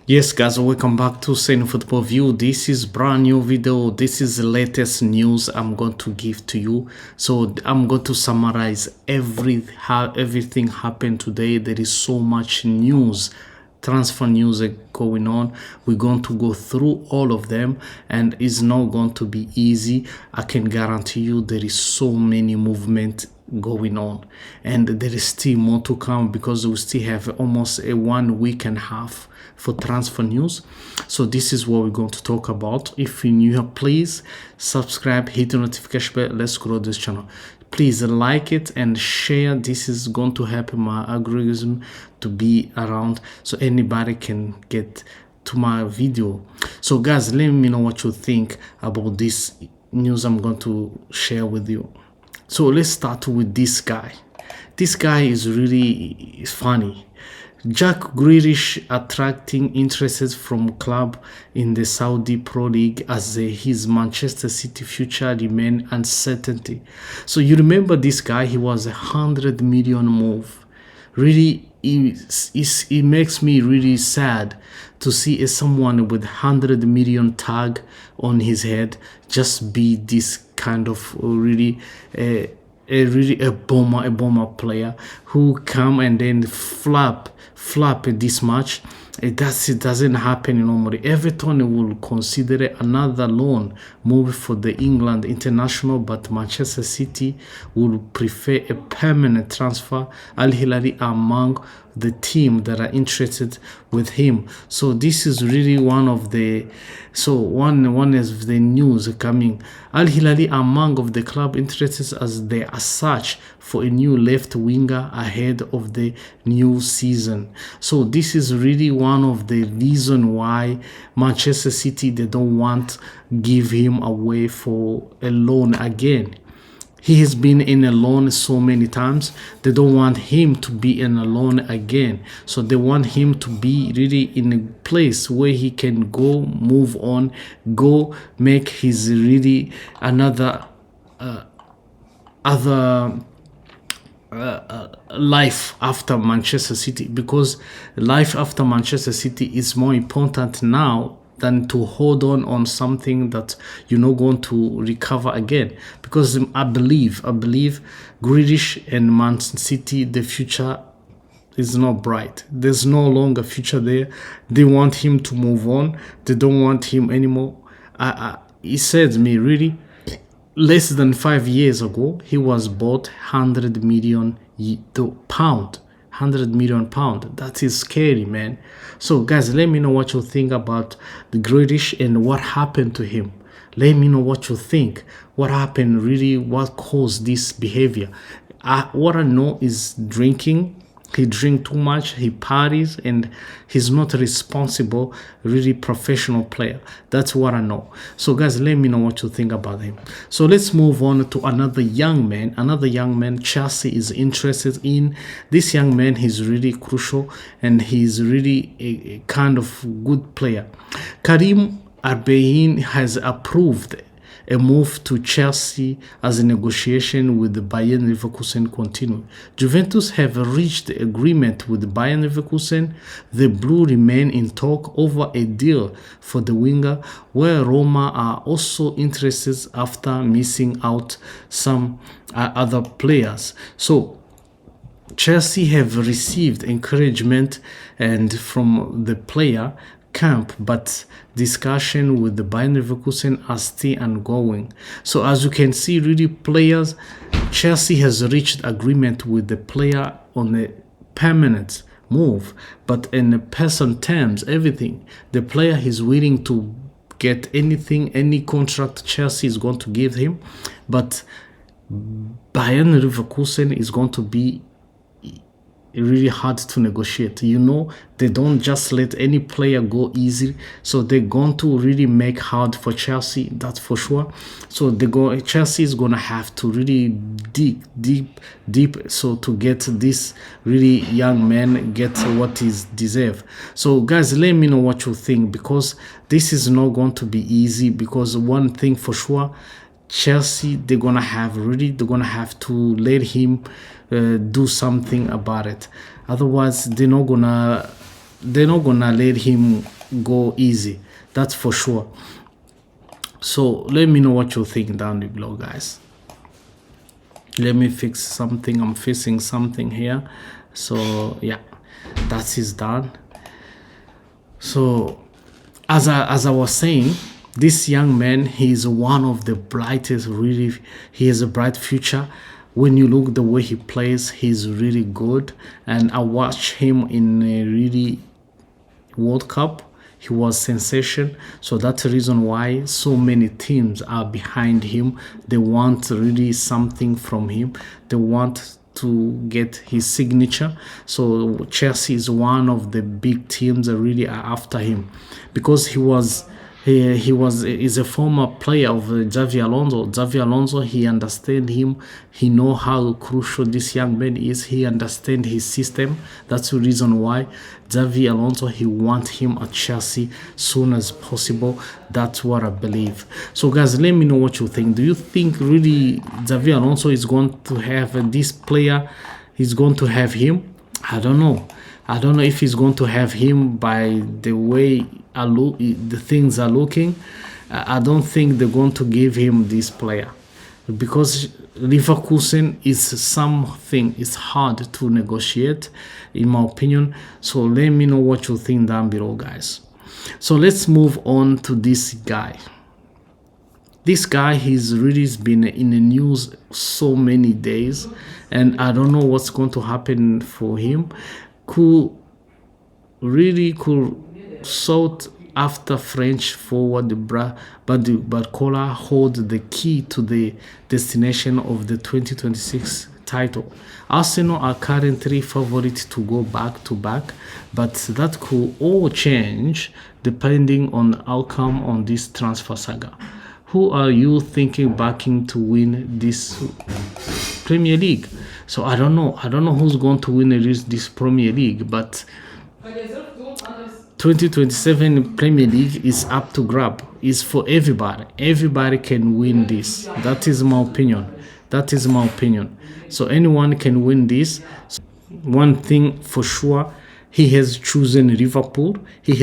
Yes guys, welcome back to Sane Football View. This is brand new video. This is the latest news I'm going to give to you. So I'm going to summarize everything happened today. There is so much news, transfer news going on. We're going to go through all of them, and it's not going to be easy. I can guarantee you there is so many movement going on, and there is still more to come because we still have almost a 1 week and a half for transfer news. So this is what we're going to talk about. If you're new here, please subscribe, hit the notification bell. Let's grow this channel. Please like it and share. This is going to help my algorithm to be around so anybody can get to my video. So guys, let me know what you think about this news I'm going to share with you. So let's start with this guy. This guy is really funny. Jack Grealish attracting interest from club in the Saudi Pro League as his Manchester City future remain uncertainty. So you remember this guy, he was 100 million move. Really, it makes me really sad to see someone with 100 million tag on his head just be this kind of really a bomber player who come and then flap this match. It doesn't happen normally. Everton will consider another loan move for the England international, but Manchester City will prefer a permanent transfer. Al Hilal are among the team that are interested with him. So this is really one of the one is the news coming. Al Hilal are among of the club interested as they are search for a new left winger ahead of the new season. So this is really one of the reason why Manchester City, they don't want give him away for a loan again. He has been in a loan so many times. They don't want him to be in a loan again. So they want him to be really in a place where he can go, move on, go make his really another life after Manchester City, because life after Manchester City is more important now than to hold on something that you're not going to recover again. Because I believe Grealish and Man City, the future is not bright. There's no longer future there. They want him to move on. They don't want him anymore. He said to me, really, less than 5 years ago, he was bought 100 million pound. 100 million pound. That is scary, man. So guys, let me know what you think about the Grealish and what happened to him. Let me know what you think. What happened, really, what caused this behavior. What I know is drinking. He drink too much, he parties, and he's not a responsible, really professional player. That's what I know. So guys, let me know what you think about him. So let's move on to another young man. Chelsea is interested in this young man. He's really crucial, and he's really a kind of good player. Karim Arbein has approved a move to Chelsea as a negotiation with the Bayern Leverkusen continue. Juventus have reached agreement with Bayern Leverkusen. The Blue remain in talk over a deal for the winger, where Roma are also interested after missing out some other players. So Chelsea have received encouragement and from the player camp, but discussion with the Bayern Leverkusen are still ongoing. So as you can see, really players, Chelsea has reached agreement with the player on a permanent move, but in the person terms, everything, the player is willing to get anything, any contract Chelsea is going to give him, but Bayern Leverkusen is going to be really hard to negotiate. You know, they don't just let any player go easy, so they're going to really make hard for Chelsea, that's for sure. So Chelsea is gonna have to really dig deep so to get this really young man get what is deserved. So guys, let me know what you think, because this is not going to be easy, because one thing for sure, Chelsea, they're gonna have to let him do something about it. Otherwise, they're not gonna let him go easy. That's for sure. So let me know what you think down below, guys. Let me fix something. I'm fixing something here. So yeah, that is done. So as I was saying, this young man, he is one of the brightest. Really, he has a bright future. When you look the way he plays, he's really good. And I watched him in a really World Cup. He was sensation. So that's the reason why so many teams are behind him. They want really something from him. They want to get his signature. So Chelsea is one of the big teams that really are after him, because is a former player of Xavi Alonso. Xavi Alonso, he understands him. He know how crucial this young man is. He understands his system. That's the reason why Xavi Alonso, he wants him at Chelsea soon as possible. That's what I believe. So guys, let me know what you think. Do you think really Xavi Alonso is going to have this player? He's going to have him? I don't know. I don't know if he's going to have him by the way the things are looking. I don't think they're going to give him this player, because Leverkusen is something. It's hard to negotiate, in my opinion. So let me know what you think down below, guys. So let's move on to this guy. This guy, he's really been in the news so many days, and I don't know what's going to happen for him. Could sought after French forward Barcola hold the key to the destination of the 2026 title. Arsenal are currently favorite to go back to back, but that could all change depending on the outcome on this transfer saga. Who are you thinking backing to win this Premier League? So I don't know who's going to win this Premier League, but 2027 Premier League is up to grab. It's for everybody. Everybody can win this. That is my opinion. So anyone can win this. One thing for sure, he has chosen Liverpool. He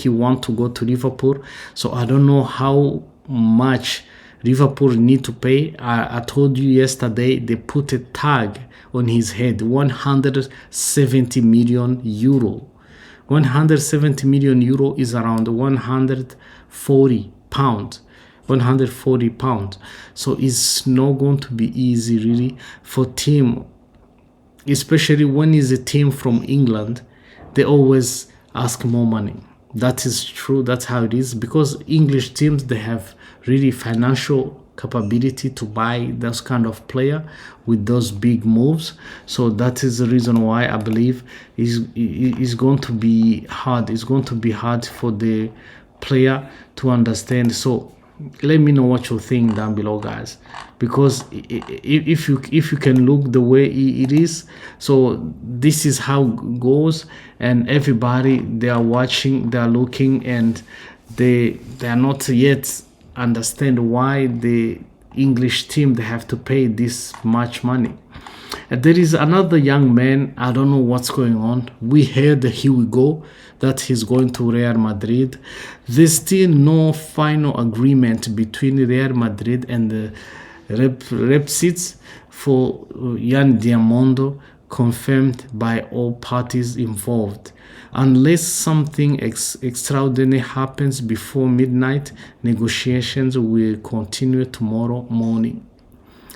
wants to go to Liverpool. So I don't know how much Liverpool need to pay. I told you yesterday they put a tag on his head, 170 million euro. 170 million euro is around 140 pounds. 140 pounds. So it's not going to be easy really for team, especially when it's a team from England. They always ask more money. That is true. That's how it is, because English teams, they have really financial capability to buy those kind of player with those big moves. So that is the reason why I believe is going to be hard. It's going to be hard for the player to understand. So let me know what you think down below, guys, because if you can look the way it is, so this is how it goes, and everybody, they are watching, they are looking, and they are not yet understand why the English team, they have to pay this much money. And there is another young man, I don't know what's going on. We heard here we go that he's going to Real Madrid. There's still no final agreement between Real Madrid and the Leipzig for Yan Diamondo, confirmed by all parties involved. Unless something extraordinary happens before midnight, negotiations will continue tomorrow morning.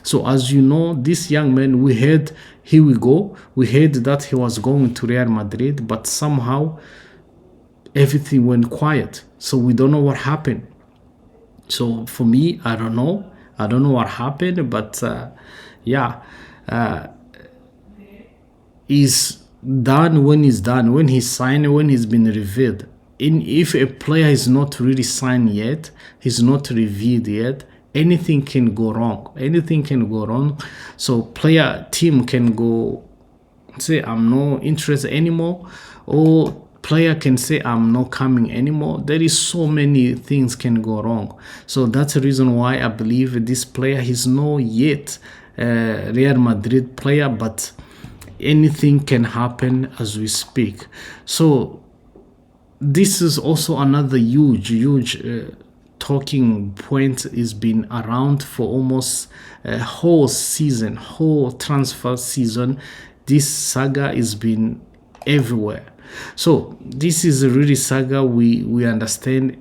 So as you know, this young man, we heard that he was going to Real Madrid, but somehow everything went quiet. So we don't know what happened. So for me, I don't know what happened, but is done when he's done, when he's signed, when he's been revealed. If a player is not really signed yet, he's not revealed yet, anything can go wrong. So team can go say, I'm not interested anymore, or player can say I'm not coming anymore, there is so many things can go wrong. So that's the reason why I believe this player is not yet Real Madrid player, but anything can happen as we speak. So this is also another huge talking point is been around for almost a whole season, whole transfer season. This saga is been everywhere. So this is a really saga we understand.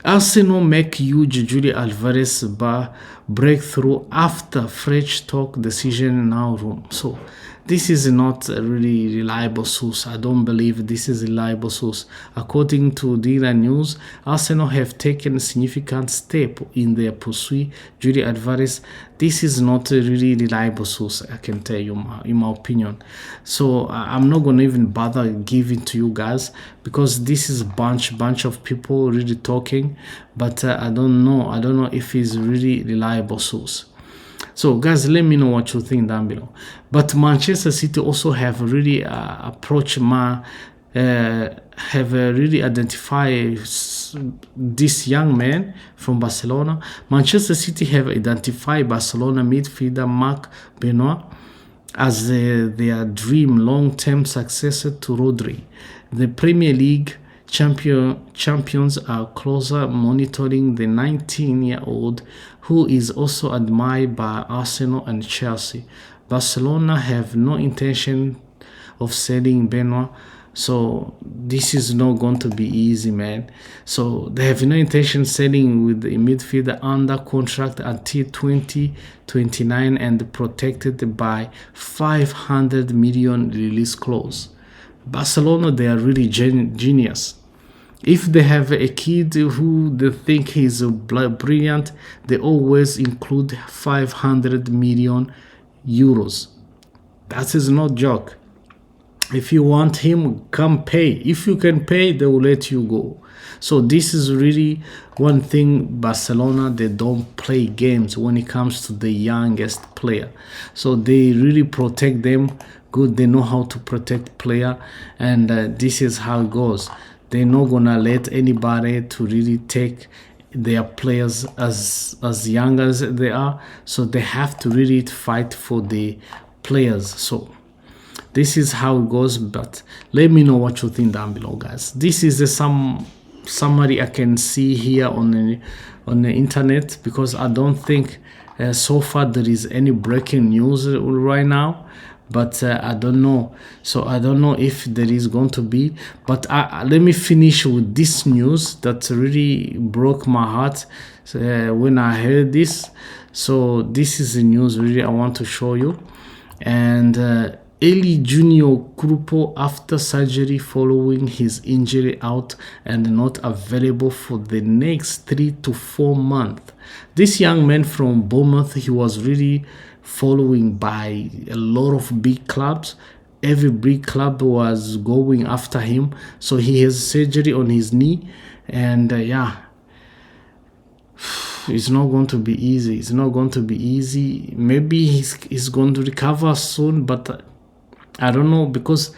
Arsenal make huge Julian Alvarez breakthrough after French talk decision now room. So this is not a really reliable source. I don't believe this is a reliable source. According to Daily News, Arsenal have taken a significant step in their pursuit Julian Alvarez. This is not a really reliable source, I can tell you, in my opinion. So I'm not going to even bother giving to you guys, because this is bunch of people really talking, but I don't know if it's really reliable source. So guys, let me know what you think down below. But Manchester City also have really approached have really identified this young man from Barcelona. Manchester City have identified Barcelona midfielder Marc Benoit as their dream long-term successor to Rodri. The Premier League champions are closer monitoring the 19-year-old, who is also admired by Arsenal and Chelsea. Barcelona have no intention of selling Benoit, so this is not going to be easy, man. So they have no intention selling with the midfielder under contract until 2029 and protected by 500 million release clause. Barcelona, they are really genius. If they have a kid who they think is brilliant, they always include 500 million euros. That is not joke. If you want him, come pay. If you can pay, they will let you go. So this is really one thing. Barcelona, they don't play games when it comes to the youngest player. So they really protect them good. They know how to protect player, and this is how it goes. They're not gonna let anybody to really take their players as young as they are. So they have to really fight for the players. So this is how it goes. But let me know what you think down below, guys. This is some summary I can see here on the internet, because I don't think so far there is any breaking news right now. But I don't know. So I don't know if there is going to be. But let me finish with this news that really broke my heart when I heard this. So this is the news really I want to show you. And Eli Junior Krupo, after surgery following his injury, out and not available for the next 3 to 4 months. This young man from Bournemouth, he was really following by a lot of big clubs. Every big club was going after him. So he has surgery on his knee, and yeah, it's not going to be easy. It's not going to be easy. Maybe he's going to recover soon, but I don't know, because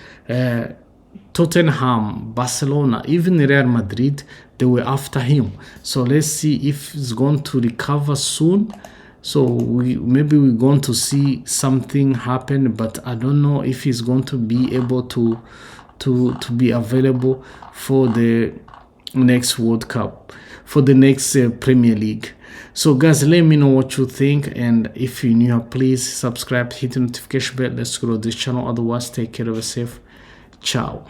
Tottenham, Barcelona, even Real Madrid, they were after him. So let's see if he's going to recover soon. So maybe we're going to see something happen, but I don't know if he's going to be able to be available for the next World Cup, for the next Premier League. So guys, let me know what you think, and if you're new, please subscribe, hit the notification bell. Let's grow this channel. Otherwise, take care of yourself. Ciao.